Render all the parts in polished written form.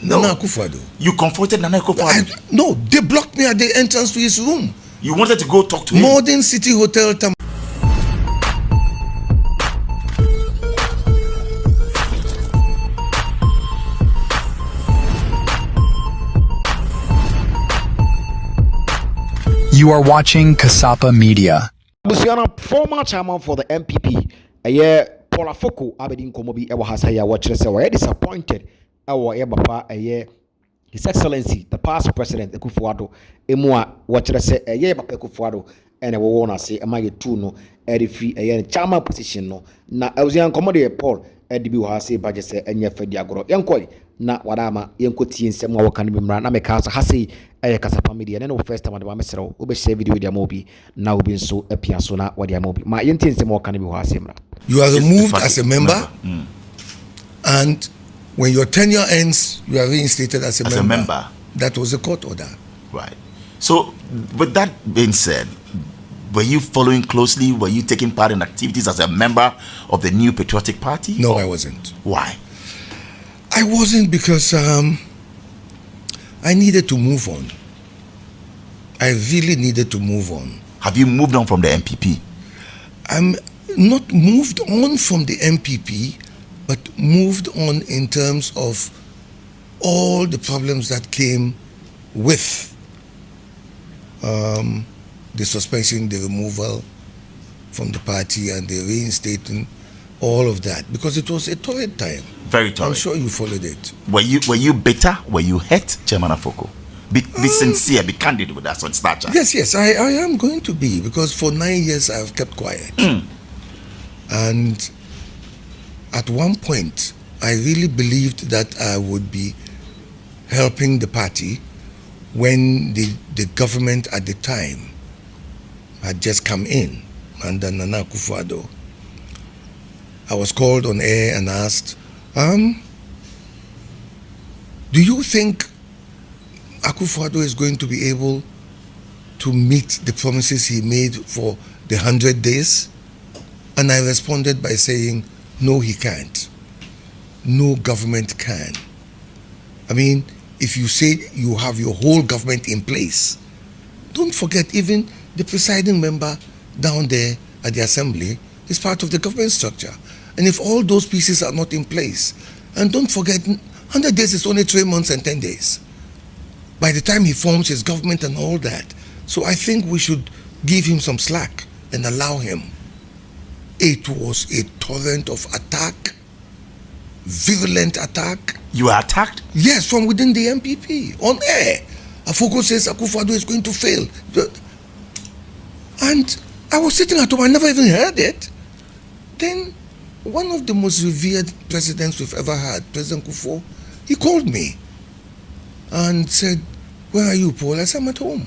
No. Nana Akufu Addo. You confronted Nana Akufu Addo? No, they blocked me at the entrance to his room. You wanted to go talk to him? Modern City Hotel. You are watching Kasapa Media. Busiana, former chairman for the MPP, Paul Afoko, Abedin Komobi, Ewahasaya, watchers were disappointed. Papa, His Excellency, the past president, Akufu Addo, Emua, watchers say, Akufu Addo, and I want to say, am I too no, free a chairman position no. Na I was young commodity Paul, Edibu Hase, Bajes, and Yefediagro, Yankoi, na wadama, Yankoti, and Samuel Canibimran, Namekasa Hase. Kasapa Media no first time adama mesero we be share video with their mobi now we been so appear so na with their mobi ma yenti nsem wo kan bi ho asemra. You are removed as a member. And when your tenure ends you are reinstated as a member. That was a court order. Right. So with that being said, were you following closely, were you taking part in activities as a member of the New Patriotic Party? No, I wasn't. Why? I wasn't because I needed to move on. I really needed to move on. Have you moved on from the MPP? I'm not moved on from the MPP, but moved on in terms of all the problems that came with the suspension, the removal from the party, and the reinstating, all of that, because it was a torrid time. Very torrid. I'm sure you followed it. Were you bitter? Were you hurt, Chairman Afoko? Be sincere, be candid with us on Snapchat. Yes, I am going to be, because for 9 years I've kept quiet. And at one point, I really believed that I would be helping the party when the government at the time had just come in under Nana Akufu Addo. I was called on air and asked, do you think Akufu Addo is going to be able to meet the promises he made for the 100 days? And I responded by saying, no, he can't. No government can. I mean, if you say you have your whole government in place, don't forget even the presiding member down there at the assembly is part of the government structure. And if all those pieces are not in place, and don't forget, 100 days is only 3 months and 10 days. By the time he forms his government and all that. So I think we should give him some slack and allow him. It was a torrent of attack, virulent attack. You were attacked? Yes, from within the MPP, on air. Afoko says Akufu Addo is going to fail. And I was sitting at home, I never even heard it. Then one of the most revered presidents we've ever had, President Akufu, he called me and said, where are you, Paul? I said, I'm at home.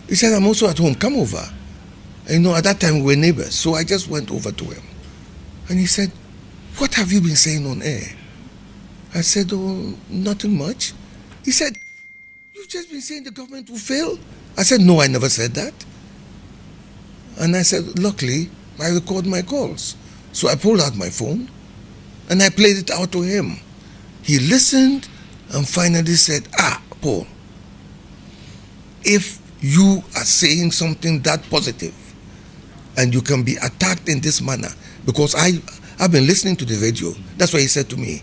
He said, I'm also at home, come over. And, at that time we were neighbors, so I just went over to him. And he said, what have you been saying on air? I said, oh, nothing much. He said, you've just been saying the government will fail? I said, no, I never said that. And I said, luckily, I record my calls. So I pulled out my phone and I played it out to him. He listened and finally said, Paul, if you are saying something that positive and you can be attacked in this manner, because I've been listening to the radio, that's what he said to me.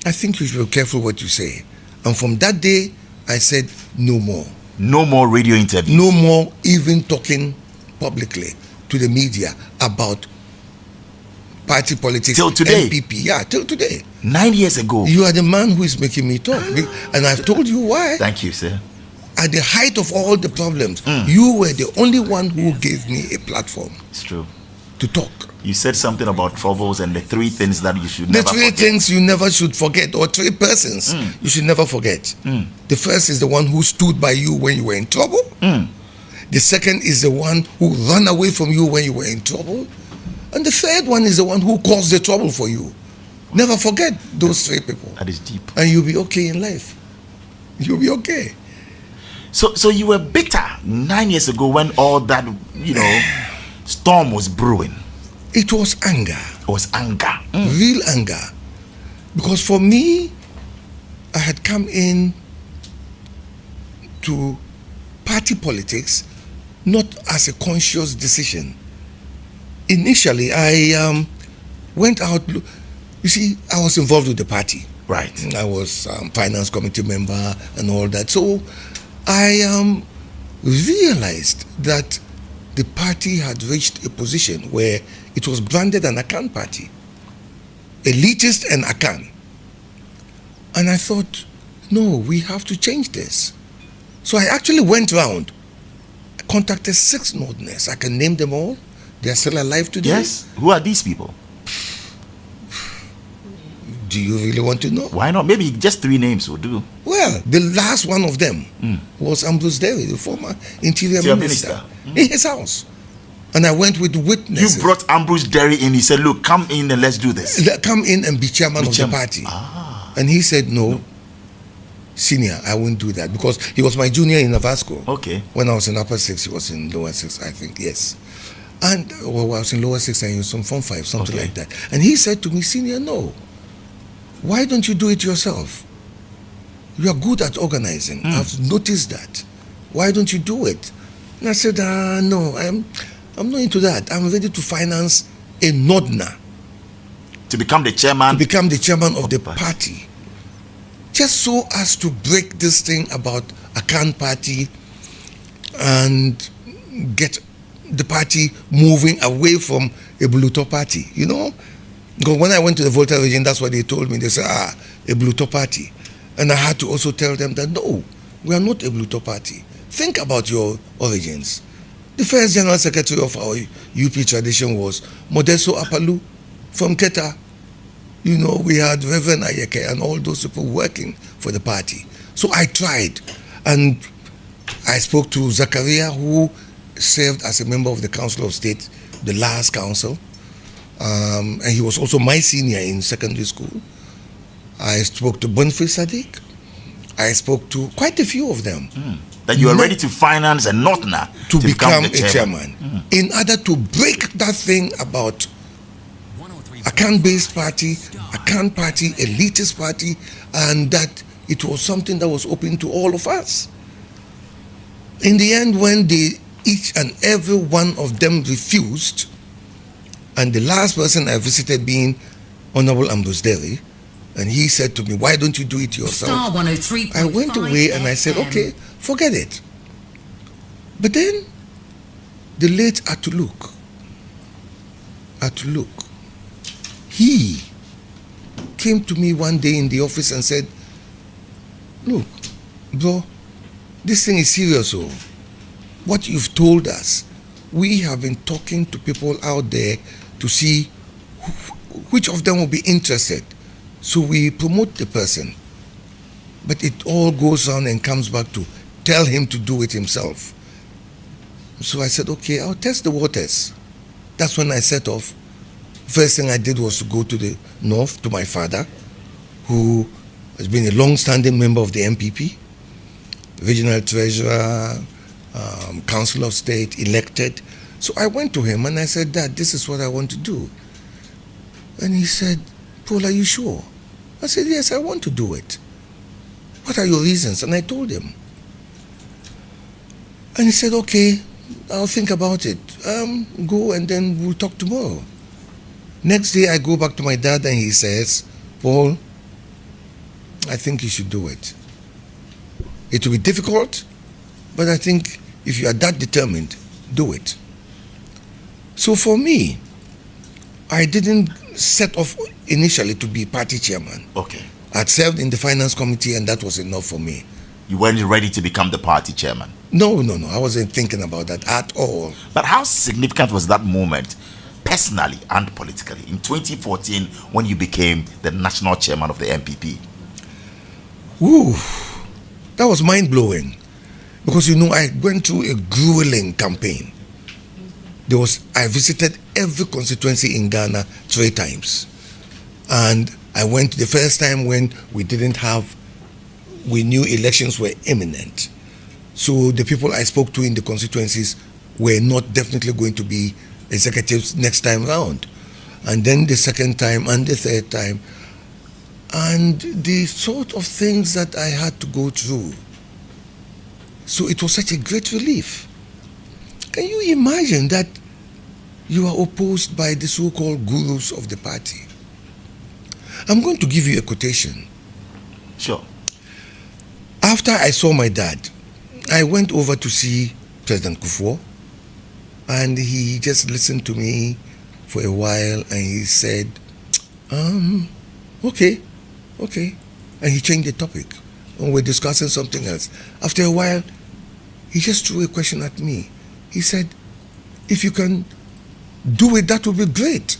I think you should be careful what you say. And from that day, I said, no more. No more radio interviews. No more even talking publicly to the media about party politics. Till today? MPP, yeah, till today. 9 years ago. You are the man who is making me talk. And I've told you why. Thank you, sir. At the height of all the problems, you were the only one who gave me a platform. It's true. To talk. You said something about troubles and the 3 things that you should never forget. The 3 things you never should forget, or 3 persons you should never forget. The first is the one who stood by you when you were in trouble. The second is the one who ran away from you when you were in trouble. And the third one is the one who caused the trouble for you. Never forget those 3 people. That is deep. And you'll be okay in life. You'll be okay. So you were bitter 9 years ago when all that, storm was brewing. It was anger. It was anger. Real anger. Because for me, I had come in to party politics not as a conscious decision. Initially, I went out. You see, I was involved with the party. Right. I was finance committee member and all that. So I realized that the party had reached a position where it was branded an Akan party, elitist and Akan. And I thought, no, we have to change this. So I actually went round, contacted 6 Northerners. I can name them all. They are still alive today. Yes. Who are these people? Do you really want to know? Why not? Maybe just 3 names will do. Well, the last one of them was Ambrose Derry, the former interior minister. In his house. And I went with witnesses. You brought Ambrose Derry in. He said, look, come in and let's do this. Come in and be chairman of the party. And he said, no, senior, I won't do that. Because he was my junior in Navasco. Okay. When I was in upper 6, he was in lower 6, I think, yes. And I was in lower 6 and he was in form 5, something like that. And he said to me, senior, no. Why don't you do it yourself? You are good at organizing. I've noticed that. Why don't you do it? And I said, no, I'm not into that. I'm ready to finance a Northerner. To become the chairman? To become the chairman of the party. Just so as to break this thing about Akan party and get the party moving away from a Bluto party, you know? Because when I went to the Volta region, that's what they told me. They said, a Bluto party. And I had to also tell them that, no, we are not a Bluto party. Think about your origins. The first general secretary of our UP tradition was Modesto Apalu from Keta. You know, we had Reverend Agyeta and all those people working for the party. So I tried. And I spoke to Zakaria, who served as a member of the Council of State, the last council. And he was also my senior in secondary school. I spoke to Boniface Sadiq. I spoke to quite a few of them. That you are ready to finance a Northerner to become a chairman. In order to break that thing about Akan-based party, Akan party, elitist party, and that it was something that was open to all of us. In the end, when each and every one of them refused, and the last person I visited being Honorable Ambrose Derry, and he said to me, why don't you do it yourself? Star 103.5 I went away and I said, okay, forget it. But then, the late Atuluk, he came to me one day in the office and said, look, bro, this thing is serious. Oh. What you've told us, we have been talking to people out there to see which of them will be interested. So we promote the person. But it all goes on and comes back to tell him to do it himself. So I said, okay, I'll test the waters. That's when I set off. First thing I did was to go to the north to my father, who has been a long-standing member of the MPP, regional treasurer, council of state, elected. So I went to him and I said, Dad, this is what I want to do. And he said, Paul, are you sure? I said, yes, I want to do it. What are your reasons? And I told him. And he said, okay, I'll think about it. Go and then we'll talk tomorrow. Next day I go back to my dad and he says, Paul, I think you should do it. It will be difficult, but I think if you are that determined, do it. So for me, I didn't set off initially to be party chairman. Okay. I'd served in the finance committee and that was enough for me. You weren't ready to become the party chairman? No. I wasn't thinking about that at all. But how significant was that moment, personally and politically, in 2014 when you became the national chairman of the MPP? Ooh, that was mind-blowing. Because, you know, I went through a grueling campaign. I visited every constituency in Ghana 3 times. And I went the first time when we knew elections were imminent. So the people I spoke to in the constituencies were not definitely going to be executives next time round. And then the second time and the third time, and the sort of things that I had to go through. So it was such a great relief. Can you imagine that you are opposed by the so-called gurus of the party? I'm going to give you a quotation. Sure. After I saw my dad, I went over to see President Akufu, and he just listened to me for a while, and he said, okay. And he changed the topic, and we're discussing something else. After a while, he just threw a question at me. He said, if you can do it, that would be great.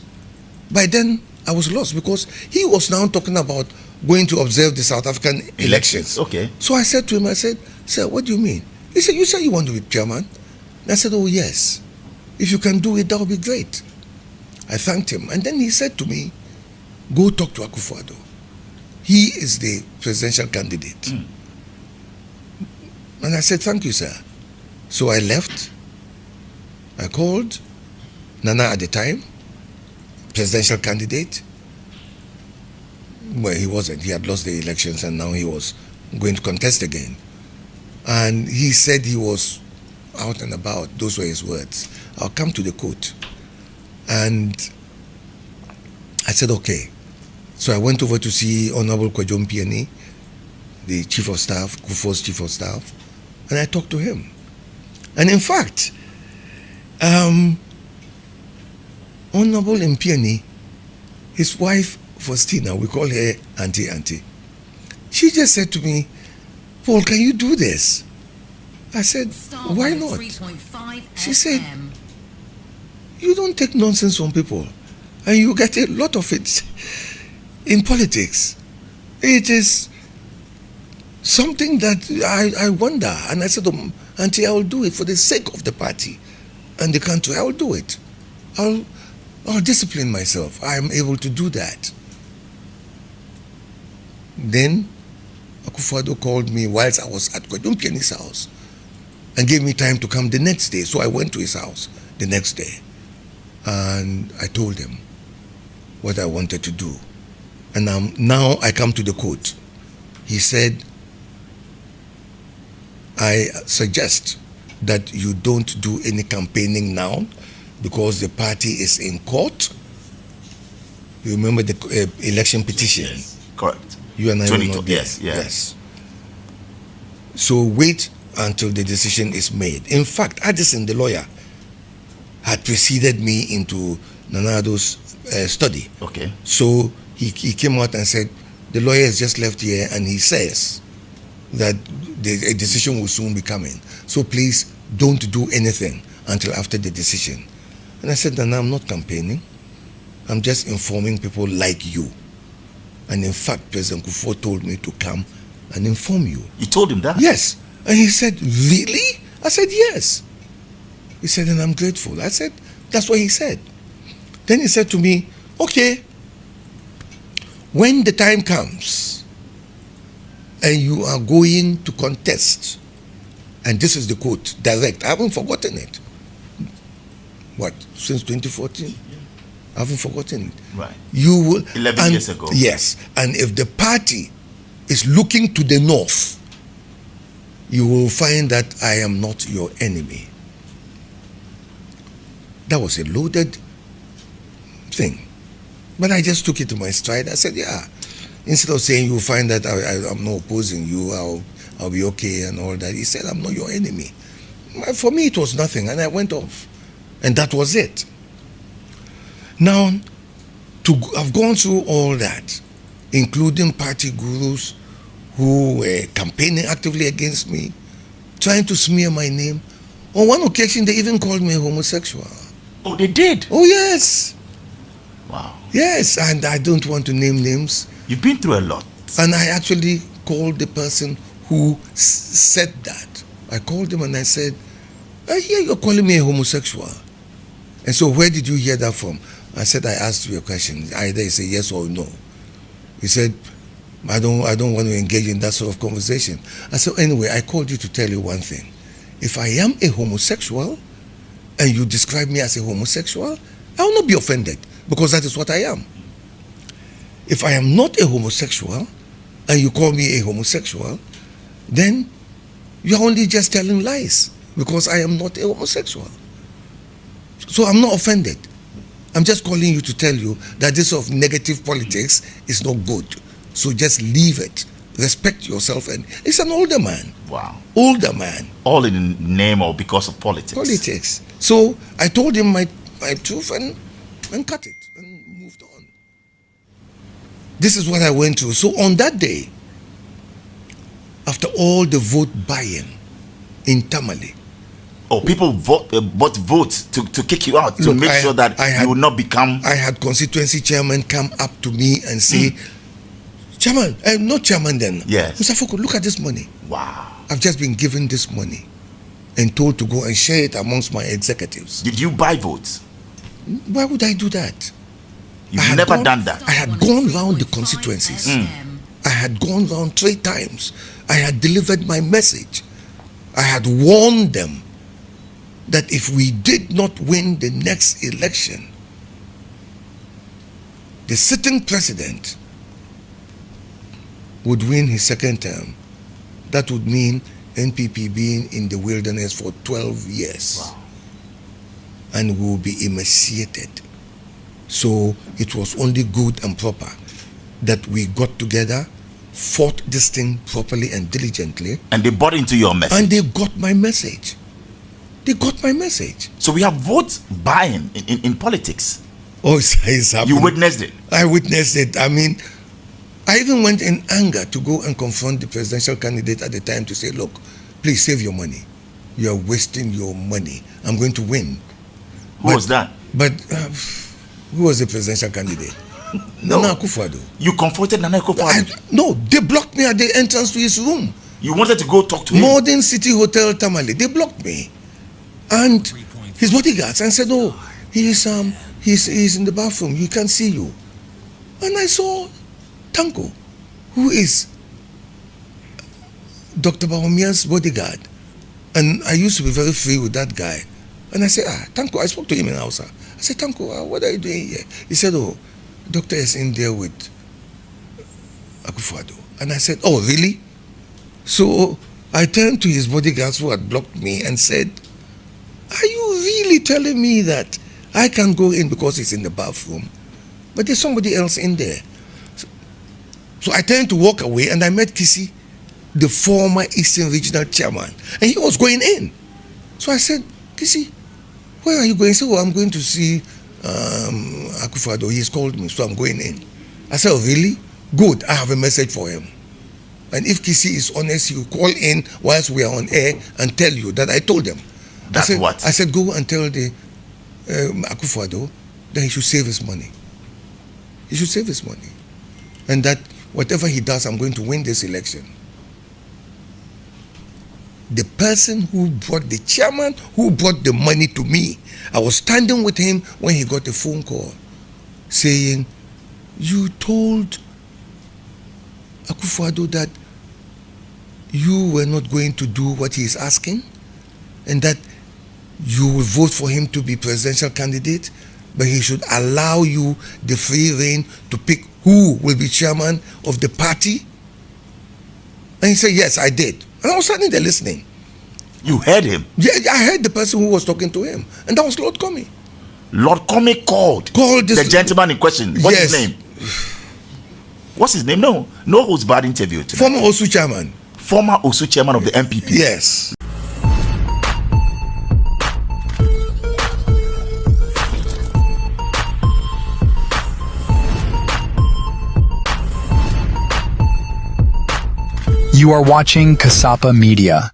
By then, I was lost, because he was now talking about going to observe the South African elections. Okay. So I said to him, sir, what do you mean? He said, you said you want to be chairman. And I said, oh yes. If you can do it, that would be great. I thanked him. And then he said to me, go talk to Akufu Addo. He is the presidential candidate. And I said, thank you, sir. So I left. I called Nana at the time, presidential candidate. Well, he wasn't. He had lost the elections, and now he was going to contest again. And he said he was out and about. Those were his words. I'll come to the court. And I said, okay. So I went over to see Honorable Kwadwo Mpiani, the chief of staff, Kufuor's chief of staff, and I talked to him. And in fact, Honorable Mpiani, his wife Faustina, we call her Auntie. She just said to me, Paul, can you do this? I said, why not? She said, you don't take nonsense from people, and you get a lot of it in politics. It is something that I wonder. And I said, Auntie, I will do it for the sake of the party and the country. I will do it. I'll discipline myself. I am able to do that. Then Akufu Addo called me whilst I was at Kwadwo Mpiani's house and gave me time to come the next day. So I went to his house the next day, and I told him what I wanted to do. And now I come to the court. He said, I suggest that you don't do any campaigning now because the party is in court. You remember the election petition? Yes, correct. You and I will not be. Yes. So wait until the decision is made. In fact, Addison, the lawyer, had preceded me into Nana Addo's study. Okay. So he came out and said, the lawyer has just left here and he says that a decision will soon be coming. So please don't do anything until after the decision. And I said, Nana, I'm not campaigning. I'm just informing people like you. And in fact, President Kufuor told me to come and inform you. You told him that? Yes. And he said, really? I said, yes. He said, and I'm grateful. I said, that's what he said. Then he said to me, okay, when the time comes and you are going to contest, and this is the quote, direct, I haven't forgotten it. What, since 2014? I haven't forgotten it. Right. You will 11 years ago. Yes. And if the party is looking to the north, you will find that I am not your enemy. That was a loaded thing. But I just took it to my stride. I said, yeah. Instead of saying you will find that I'm not opposing you, I'll be okay and all that. He said, I'm not your enemy. For me, it was nothing, and I went off. And that was it. Now, to have gone through all that, including party gurus who were campaigning actively against me, trying to smear my name. On one occasion, they even called me a homosexual. Oh, they did? Oh, yes. Wow. Yes, and I don't want to name names. You've been through a lot. And I actually called the person who said that. I called him and I said, I hear you're calling me a homosexual. And so where did you hear that from? I said, I asked you a question. Either he said yes or no. He said, I don't want to engage in that sort of conversation. I said, anyway, I called you to tell you one thing. If I am a homosexual and you describe me as a homosexual, I will not be offended because that is what I am. If I am not a homosexual and you call me a homosexual, then you're only just telling lies because I am not a homosexual. So I'm not offended. I'm just calling you to tell you that this sort of negative politics is not good. So just leave it. Respect yourself. And it's an older man. Wow. Older man. All in the name or because of politics. Politics. So I told him my truth and cut it and moved on. This is what I went through. So on that day, after all the vote buying in Tamale, people bought votes to kick you out, to make sure that you would not become... I had constituency chairman come up to me and say, Chairman, not chairman then. Yes. Mr. Afoko, look at this money. Wow. I've just been given this money and told to go and share it amongst my executives. Did you buy votes? Why would I do that? You've never done that. I had gone round the constituencies. I had gone round 3 times. I had delivered my message. I had warned them that if we did not win the next election, the sitting president would win his second term. That would mean NPP being in the wilderness for 12 years. Wow. And we will be emaciated. So it was only good and proper that we got together, fought this thing properly and diligently. And they bought into your message. And they got my message. They got my message. So we have vote buying in politics. Oh, it's happening. You witnessed it. I witnessed it. I mean, I even went in anger to go and confront the presidential candidate at the time to say, look, please save your money. You are wasting your money. I'm going to win. Who was that? But who was the presidential candidate? Nana Akufu. You confronted Nana Akufu? No, they blocked me at the entrance to his room. You wanted to go talk to him? Modern City Hotel Tamale. They blocked me. And his bodyguards and said, oh, he's in the bathroom. He can't see you. And I saw Tanko, who is Dr. Bahomian's bodyguard. And I used to be very free with that guy. And I said, Tanko, I spoke to him in Hausa. I said, Tanko, what are you doing here? He said, oh, doctor is in there with Akufu. And I said, oh, really? So I turned to his bodyguards who had blocked me and said, are you really telling me that I can't go in because he's in the bathroom? But there's somebody else in there. So I turned to walk away and I met Kisi, the former Eastern Regional Chairman, and he was going in. So I said, Kisi, where are you going? He said, oh, I'm going to see Akufu. He's called me, so I'm going in. I said, oh, really? Good, I have a message for him. And if Kisi is honest, he will call in whilst we are on air and tell you that I told them. That's what? I said, go and tell the Akufu that he should save his money. He should save his money. And that whatever he does, I'm going to win this election. The person who brought the chairman, who brought the money to me, I was standing with him when he got a phone call saying, you told Akufu that you were not going to do what he is asking and that you will vote for him to be presidential candidate, but he should allow you the free rein to pick who will be chairman of the party. And he said, yes, I did. And I was standing there listening. You heard him? Yeah, I heard the person who was talking to him. And that was Lord Comey. Lord Comey called the gentleman in question. What's his name? What's his name? No who's bad interview tonight. Former OSU chairman. Former OSU chairman of the MPP. Yes. You are watching Kasapa Media.